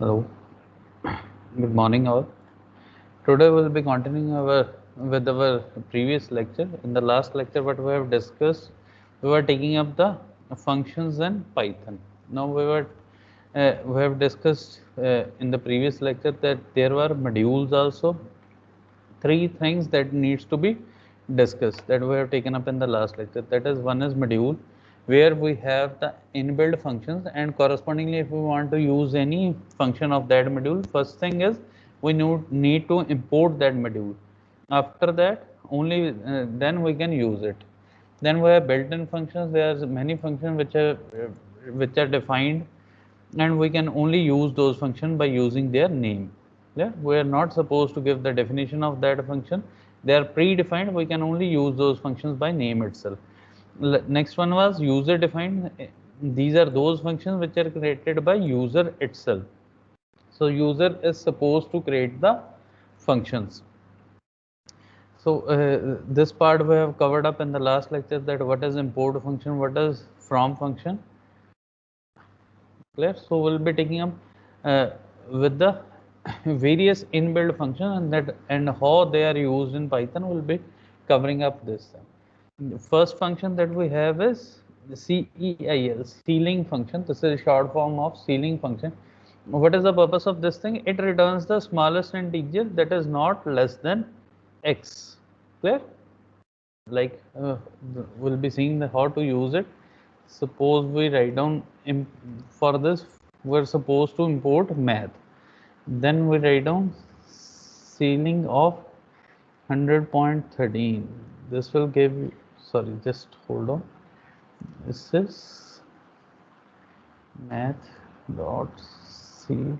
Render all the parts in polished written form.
Hello, good morning all. Today we'll be continuing with our previous lecture. In the last lecture, what we have discussed, we were taking up the functions in Python. Now we have discussed in the previous lecture that there were modules also. Three things that needs to be discussed that we have taken up in the last lecture. That is, one is module, where we have the inbuilt functions, and correspondingly if we want to use any function of that module, first thing is we need to import that module. After that only then we can use it. Then we have built-in functions. There are many functions which are defined, and we can only use those functions by using their name. Yeah, we are not supposed to give the definition of that function. They are predefined. We can only use those functions by name itself. Next one was user defined. These are those functions which are created by user itself. So user is supposed to create the functions. So this part we have covered up in the last lecture, that what is import function, what is from function. Clear? So we'll be taking up with the various inbuilt functions and how they are used in Python. We'll be covering up this. The first function that we have is CEIL, ceiling function. This is a short form of ceiling function. What is the purpose of this thing? It returns the smallest integer that is not less than x. Clear? Like we'll be seeing how to use it. Suppose we write down for this, we're supposed to import math. Then we write down ceiling of 100.13. This will give you, sorry, just hold on. This is math dot c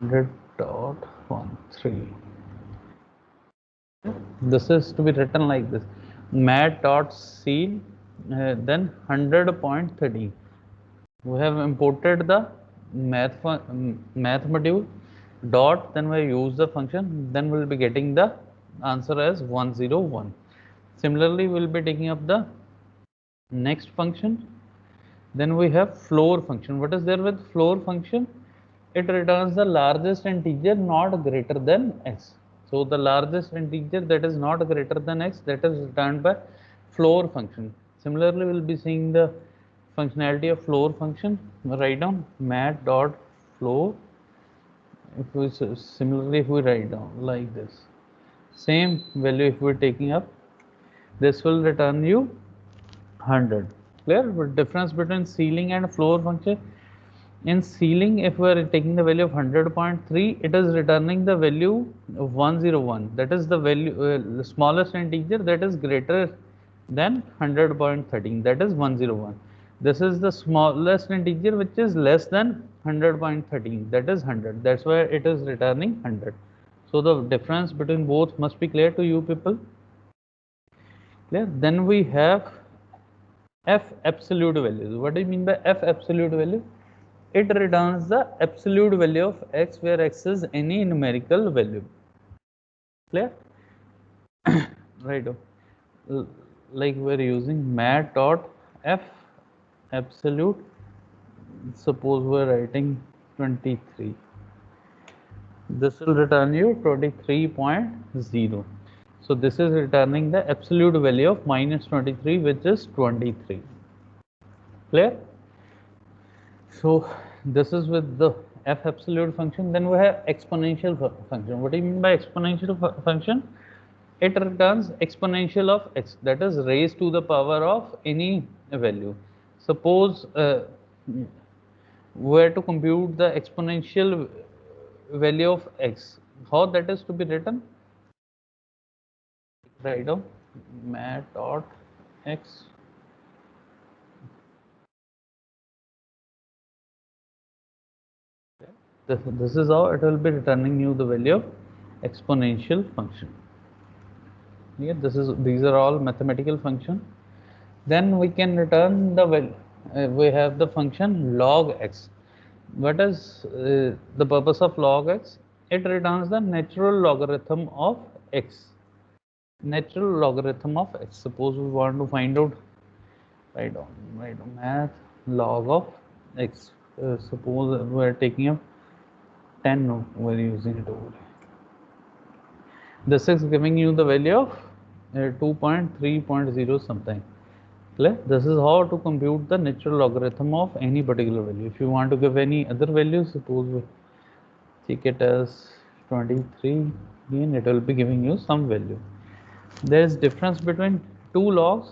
100.13. This is to be written like this: math dot ceil then 100.13. We have imported the math module dot, then we use the function, then we'll be getting the answer as 101. Similarly, we'll be taking up the next function. Then we have floor function. What is there with floor function? It returns the largest integer not greater than x. So the largest integer that is not greater than x, that is returned by floor function. Similarly, we'll be seeing the functionality of floor function. Write down mat dot floor. If we similarly, if we write down like this, same value if we're taking up, this will return you 100. Clear? But difference between ceiling and floor function: in ceiling, if we are taking the value of 100.3, it is returning the value of 101. That is the value, the smallest integer that is greater than 100.13. That is 101. This is the smallest integer which is less than 100.13. That is 100. That's why it is returning 100. So the difference between both must be clear to you people. Clear? Then we have f absolute values. What do you mean by f absolute value? It returns the absolute value of x, where x is any numerical value. Clear? Right. Like we're using mat dot f absolute. Suppose we're writing 23. This will return you 23.0. So this is returning the absolute value of minus 23, which is 23. Clear? So this is with the f absolute function. Then we have exponential function. What do you mean by exponential function? It returns exponential of x, that is raised to the power of any value. Suppose we are to compute the exponential value of x. How that is to be written? Write down mat dot x this is how it will be returning you the value of exponential function. Yeah, these are all mathematical function. Then we can return the value. We have the function log x. What is the purpose of log x? It returns the natural logarithm of x. Natural logarithm of x. Suppose we want to find out, write down math log of x. suppose we're taking up 10, we're using it over here. This is giving you the value of 2.3.0 something. Clear? This is how to compute the natural logarithm of any particular value. If you want to give any other value, suppose we take it as 23, again it will be giving you some value. There is difference between two logs.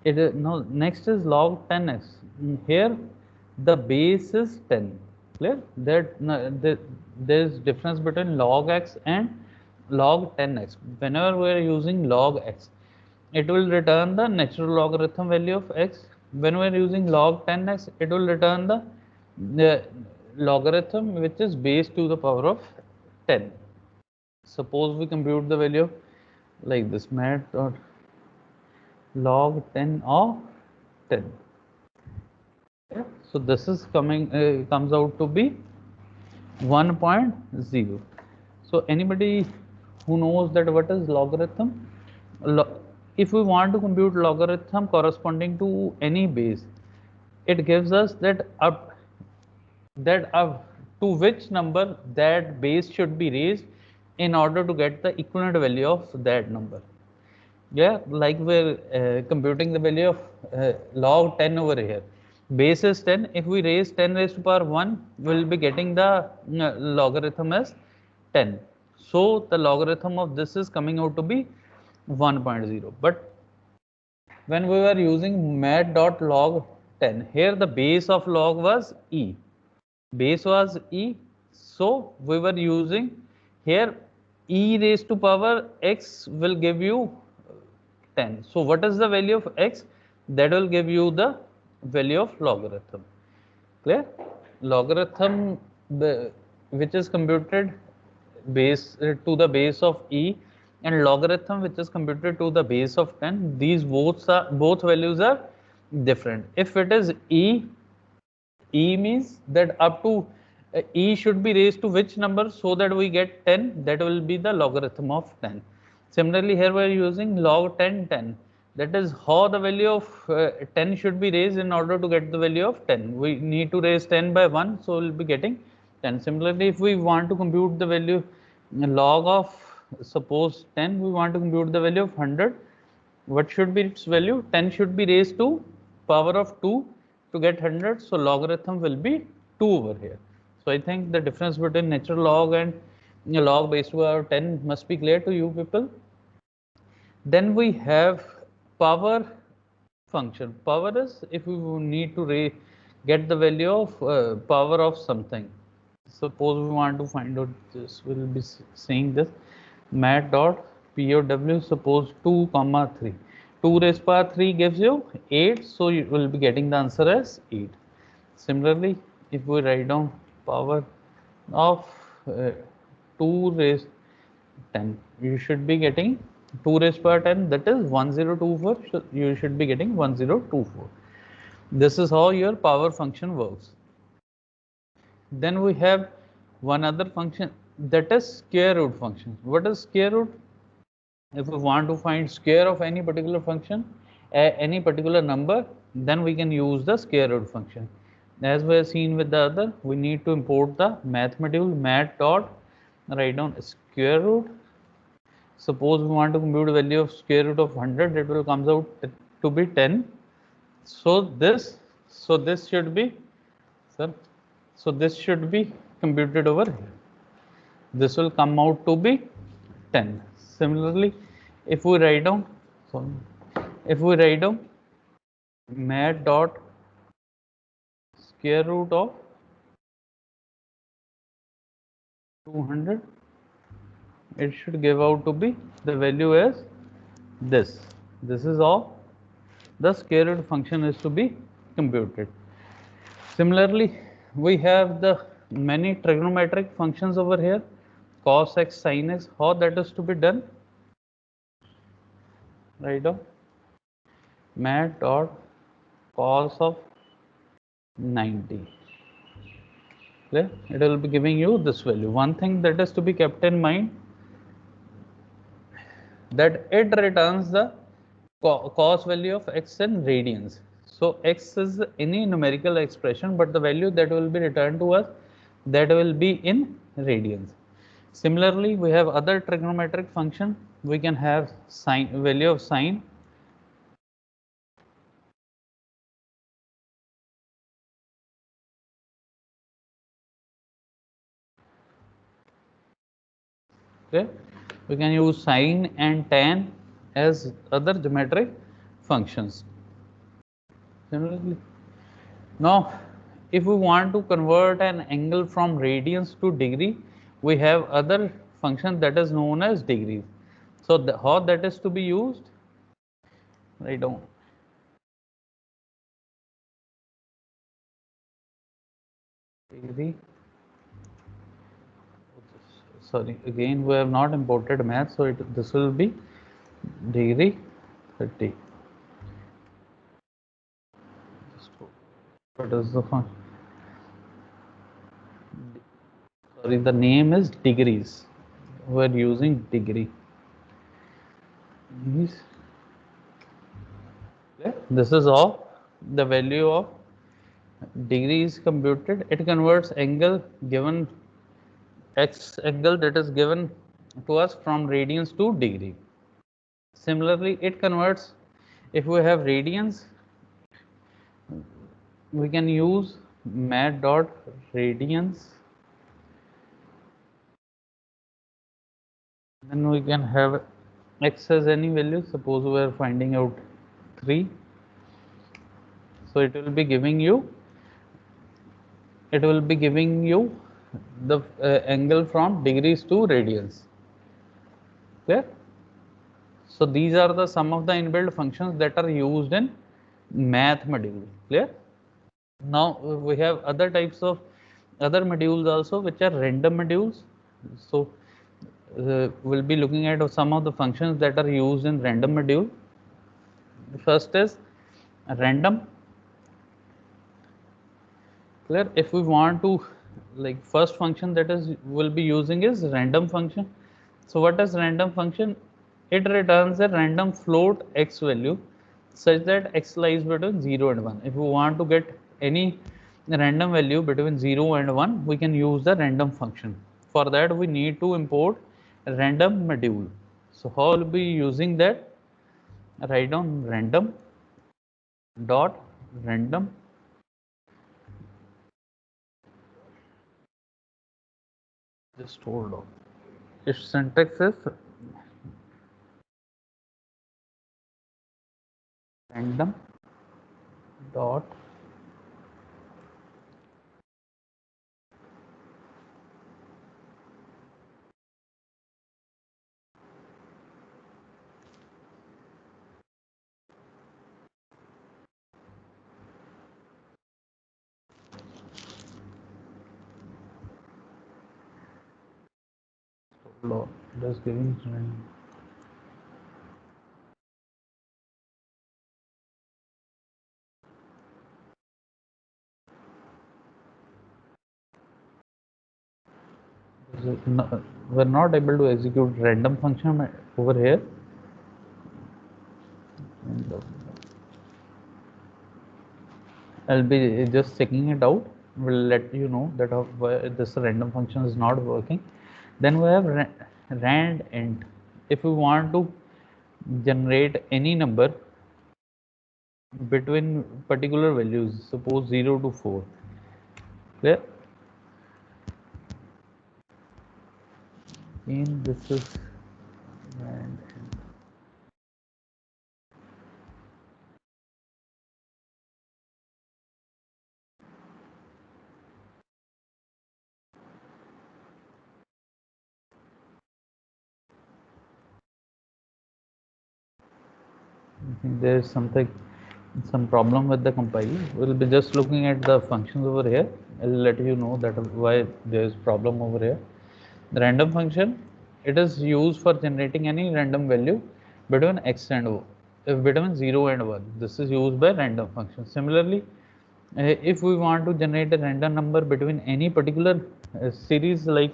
It is, no, next is log 10x. Here the base is 10. Clear? There is difference between log x and log 10x. Whenever we are using log x, it will return the natural logarithm value of x. When we are using log 10x, it will return the logarithm which is base to the power of 10. Suppose we compute the value of like this, mat dot log 10 of 10. Okay. So this is comes out to be 1.0. So anybody who knows that what is logarithm? If we want to compute logarithm corresponding to any base, it gives us that to which number that base should be raised in order to get the equivalent value of that number. Yeah, like we're computing the value of log 10 over here. Base is 10. If we raise 10 raised to power 1, we'll be getting the logarithm as 10. So the logarithm of this is coming out to be 1.0. But when we were using mat.log 10, here the base of log was e. Base was e. So we were using here e raised to power x will give you 10. So what is the value of x? That will give you the value of logarithm. Clear? Logarithm which is computed base to the base of e, and logarithm which is computed to the base of 10. These both values are different. If it is e means that up to e should be raised to which number so that we get 10, that will be the logarithm of 10. Similarly, here we are using log 10 10. That is how the value of 10 should be raised in order to get the value of 10. We need to raise 10 by 1, so we'll be getting 10. Similarly, if we want to compute the value log of suppose 10, we want to compute the value of 100. What should be its value? 10 should be raised to power of 2 to get 100. So logarithm will be 2 over here. So I think the difference between natural log and log base to power 10 must be clear to you people. Then we have power function. Power is if we need to get the value of power of something. Suppose we want to find out this, we'll be saying this mat dot POW, suppose 2 comma 3. 2 raised power 3 gives you 8, so you will be getting the answer as 8. Similarly, if we write down power of 2 raised 10, you should be getting 2 raised power 10, that is 1024, so you should be getting 1024. This is how your power function works. Then we have one other function, that is square root function. What is square root? If we want to find square of any particular function, any particular number, then we can use the square root function. As we have seen with the other, we need to import the math module, mat dot, write down square root. Suppose we want to compute the value of square root of 100, it will comes out to be 10. So this should be, sir, so this should be computed over here. This will come out to be 10. Similarly, if we write down, mat dot square root of 200, it should give out to be the value as this. This is how the square root function is to be computed. Similarly, we have the many trigonometric functions over here, cos x, sin x. How that is to be done? Write down mat dot cos of 90. Clear? It will be giving you this value. One thing that is to be kept in mind, that it returns the cos value of x in radians. So x is any numerical expression, but the value that will be returned to us, that will be in radians. Similarly, we have other trigonometric function. We can have sine, value of sine. Okay, we can use sine and tan as other geometric functions. Similarly, now if we want to convert an angle from radians to degree, we have other function that is known as degrees. So how that is to be used? Write down. Degree. Sorry, again we have not imported math, so this will be degree 30. What is the function? Sorry, the name is degrees. We are using degree. This is how the value of degree is computed. It converts angle given x angle that is given to us from radians to degree. Similarly, it converts, if we have radians, we can use mat dot radians. Then we can have x as any value. Suppose we are finding out 3. So it will be giving you the angle from degrees to radians. Clear? So these are the some of the inbuilt functions that are used in math module. Clear? Now we have other types of other modules also, which are random modules. So we'll be looking at some of the functions that are used in random module. The first is random. Clear? If we want to, like, first function that is will be using is random function. So what is random function? It returns a random float x value such that x lies between 0 and 1. If we want to get any random value between 0 and 1, we can use the random function. For that, we need to import random module. So how will be using that? Write down random dot random. Just hold on. Its syntax is random dot just giving random. We're not able to execute random function over here. I'll be just checking it out. We'll let you know that this random function is not working. Then we have rand int. If we want to generate any number between particular values, suppose 0 to 4. Clear? In this is rand int. I think there is some problem with the compiler. We'll be just looking at the functions over here. I'll let you know that why there is problem over here. The random function, it is used for generating any random value between x and o, between 0 and 1. This is used by random function. Similarly, if we want to generate a random number between any particular series, like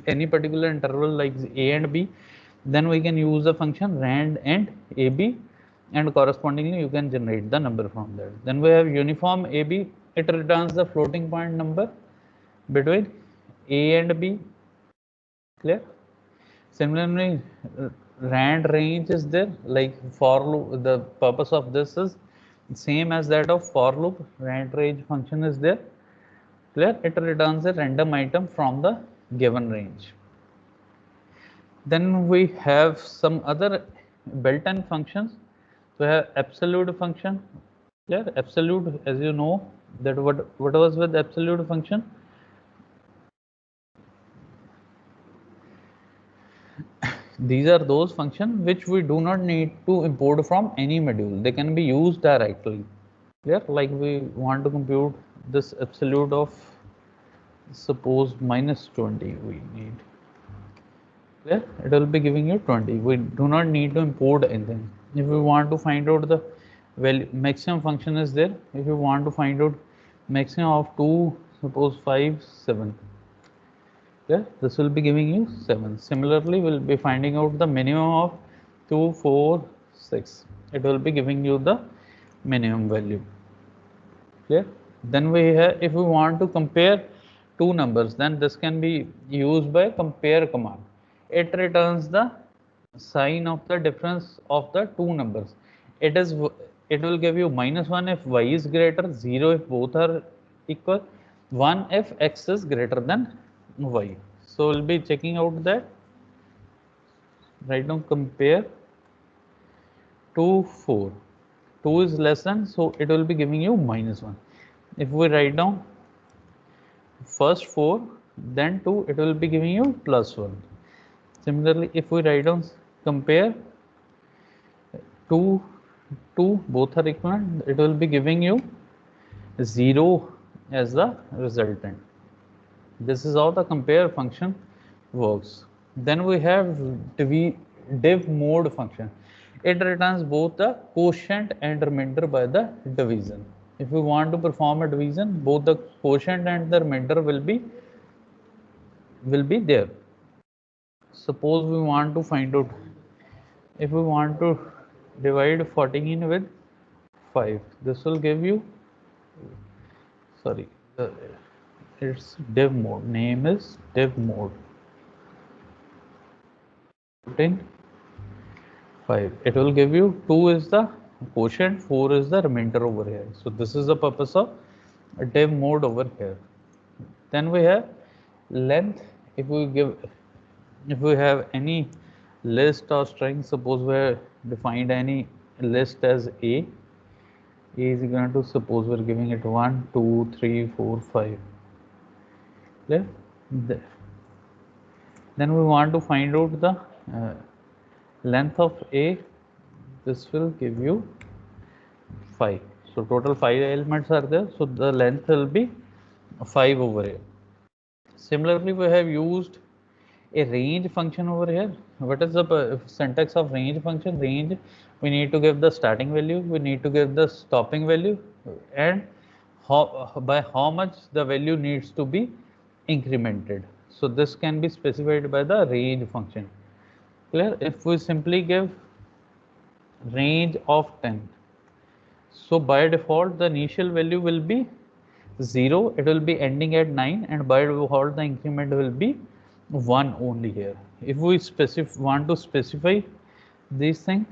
any particular interval like a and b, then we can use the function rand and ab. and correspondingly you can generate the number from that. Then we have uniform AB. It returns the floating point number between A and B. Clear? Similarly, rand range is there, like for loop. The purpose of this is same as that of for loop. Rand range function is there. Clear? It returns a random item from the given range. Then we have some other built-in functions. We have absolute function. Clear? Absolute, as you know, that what was with absolute function? These are those functions which we do not need to import from any module. They can be used directly. Clear? Like we want to compute this absolute of, suppose, minus 20 we need. Clear? It will be giving you 20. We do not need to import anything. If we want to find out the value, maximum function is there. If you want to find out maximum of 2, suppose 5, 7. Yeah, this will be giving you 7. Similarly, we'll be finding out the minimum of 2, 4, 6. It will be giving you the minimum value. Clear? Then we have, if we want to compare two numbers, then this can be used by compare command. It returns the sign of the difference of the two numbers. It will give you -1 if y is greater, 0 if both are equal, 1 if x is greater than y. So we'll be checking out that. Right now compare 2, 4. 2 is less than, so it will be giving you -1. If we write down first 4, then 2, it will be giving you +1. Similarly, if we write down compare 2, 2, both are equivalent, it will be giving you 0 as the resultant. This is how the compare function works. Then we have div mode function. It returns both the quotient and remainder by the division. If we want to perform a division, both the quotient and the remainder will be there. Suppose we want to find out, if we want to divide 14 with 5, this will give you, sorry, its div mode, name is div mode. 14, 5. It will give you 2 is the quotient, 4 is the remainder over here. So this is the purpose of a div mode over here. Then we have length. If we have any list or string, suppose we defined any list as A is equal to, suppose we're giving it 1, 2, 3, 4, 5. Clear? Then we want to find out the length of A. This will give you 5. So total 5 elements are there. So the length will be 5 over here. Similarly, we have used a range function over here. What is the syntax of range function? Range, we need to give the starting value, we need to give the stopping value, and by how much the value needs to be incremented. So this can be specified by the range function. Clear? If we simply give range of 10, so by default the initial value will be 0, it will be ending at 9, and by default the increment will be 1 only here. If we want to specify this thing,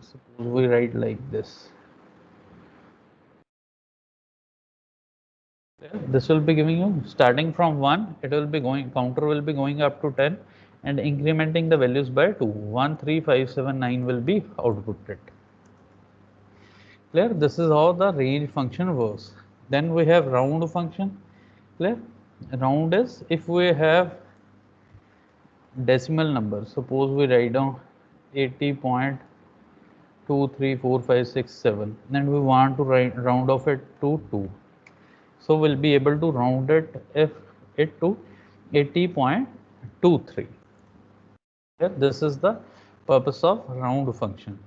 suppose we write like this. This will be giving you, starting from 1, it will be going, counter will be going up to 10 and incrementing the values by 2. 1, 3, 5, 7, 9 will be outputted. Clear? This is how the range function works. Then we have round function. Clear? Round is if we have decimal number, suppose we write down 80.23456 and we want to round off it to 2. So we'll be able to round it to 80.23. This is the purpose of round function.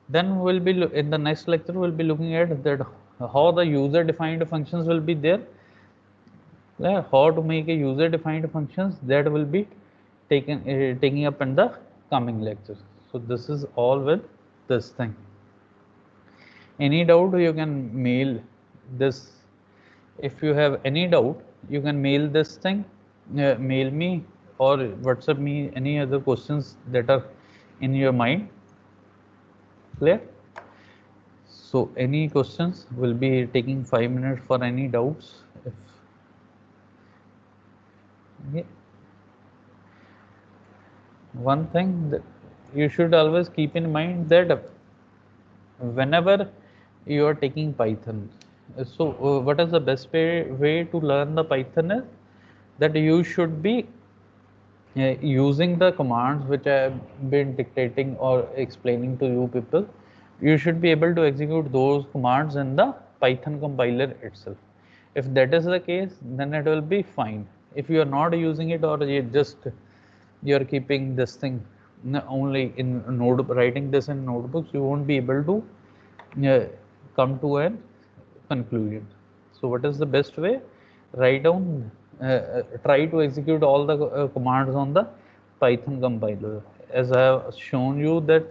Then we'll be in the next lecture we'll be looking at that how the user defined functions will be there. How to make a user defined functions, that will be taking up in the coming lectures. So this is all with this thing. Any doubt, you can mail this. If you have any doubt, you can mail this thing, mail me or WhatsApp me any other questions that are in your mind. Clear? So any questions, will be taking 5 minutes for any doubts. If okay. One thing that you should always keep in mind, that whenever you are taking Python, so what is the best way to learn the Python is that you should be using the commands which I have been dictating or explaining to you people. You should be able to execute those commands in the Python compiler itself. If that is the case, then it will be fine. If you are not using it, or you are keeping this thing only in node, writing this in notebooks, you won't be able to come to a conclusion. So what is the best way? Write down, try to execute all the commands on the Python compiler. As I have shown you that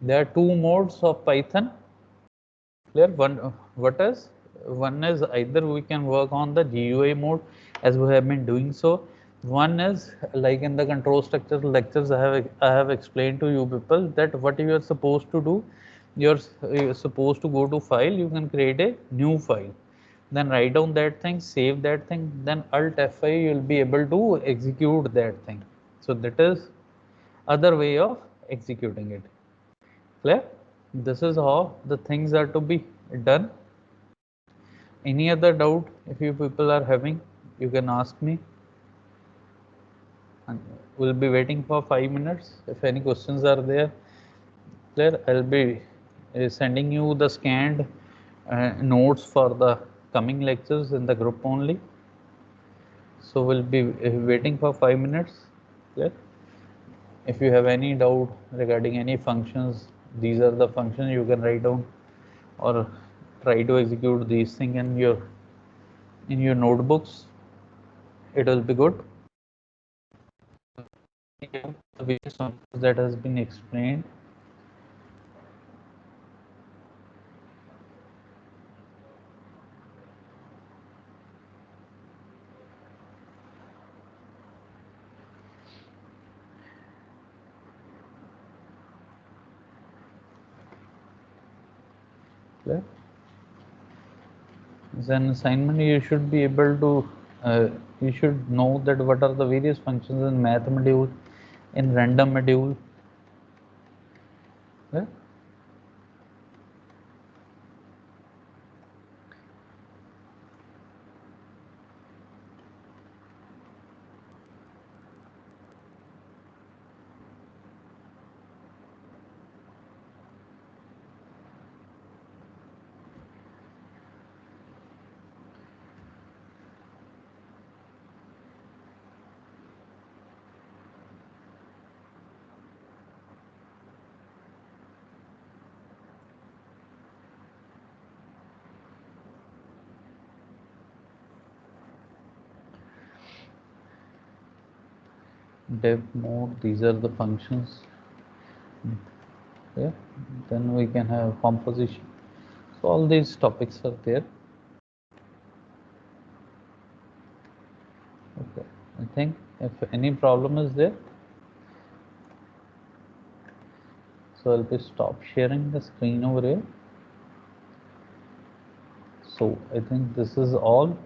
there are two modes of Python. Clear? One is either we can work on the GUI mode, as we have been doing so. One is like in the control structure lectures I have explained to you people that what you are supposed to do. You're supposed to go to file. You can create a new file, then write down that thing, save that thing, then Alt F5, you'll be able to execute that thing. So that is other way of executing it. Clear? This is how the things are to be done. Any other doubt, if you people are having, you can ask me. And we'll be waiting for 5 minutes. If any questions are there, clear, I'll be sending you the scanned notes for the coming lectures in the group only. So we'll be waiting for 5 minutes. Clear? If you have any doubt regarding any functions, these are the functions you can write down, or try to execute these things in your notebooks. It will be good. The various functions that has been explained. Clear? As an assignment, you should be able to, you should know that what are the various functions in math module, in random module. Clear? Dev mode, these are the functions. Yeah, then we can have composition. So all these topics are there. Okay, I think if any problem is there, so I'll be stop sharing the screen over here. So I think this is all.